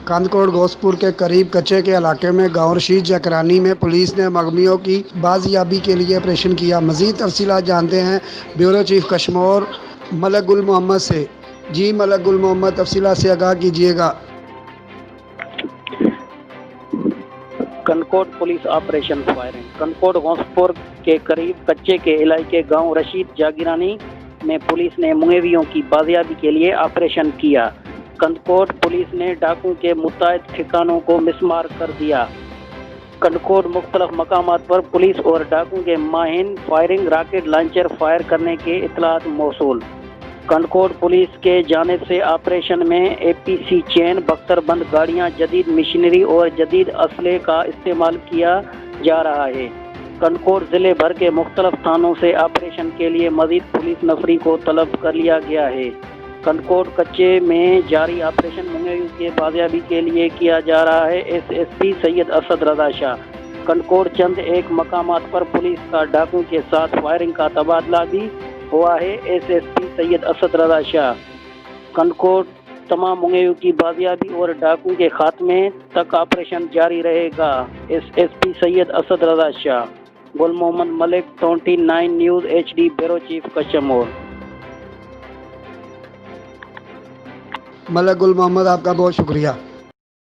کاندکوٹ گوسپور کے قریب کچے کے علاقے میں گاؤں رشید جکرانی میں پولیس نے مغمیوں کی بازیابی کے لیے آپریشن کیا۔ مزید تفصیلات جانتے ہیں بیورو چیف کشمور ملک گل محمد سے۔ جی ملک گل محمد، تفصیلات سے آگاہ کیجیے گا۔ کنکوٹ پولیس آپریشن فائرنگ۔ کنکوٹ گوسپور کے قریب کچے کے علاقے گاؤں رشید جاگرانی میں پولیس نے مغیویوں کی بازیابی کے لیے آپریشن کیا۔ کنکوٹ پولیس نے ڈاکو کے متعدد ٹھکانوں کو مسمار کر دیا۔ کنکوٹ مختلف مقامات پر پولیس اور ڈاکو کے ماہرین فائرنگ راکٹ لانچر فائر کرنے کے اطلاعات موصول۔ کنکوٹ پولیس کے جانب سے آپریشن میں APC چین، بختر بند گاڑیاں، جدید مشینری اور جدید اسلحے کا استعمال کیا جا رہا ہے۔ کنکوٹ ضلع بھر کے مختلف تھانوں سے آپریشن کے لیے مزید پولیس نفری کو طلب کر لیا گیا ہے۔ کنکوٹ کچے میں جاری آپریشن مغیویوں کے بازیابی کے لیے کیا جا رہا ہے۔ SSP سید اسد رضا شاہ۔ کنکوٹ چند ایک مقامات پر پولیس کا ڈاکو کے ساتھ فائرنگ کا تبادلہ بھی ہوا ہے۔ SSP سید اسد رضا شاہ۔ کنکوٹ تمام مغیویوں کی بازیابی اور ڈاکو کے خاتمے تک آپریشن جاری رہے گا۔ SSP Syed Asad Raza Shah. Gul Muhammad Malik, 29 news HD، bureau chief Kashmore. Malik Gul Muhammad, آپ کا بہت شکریہ۔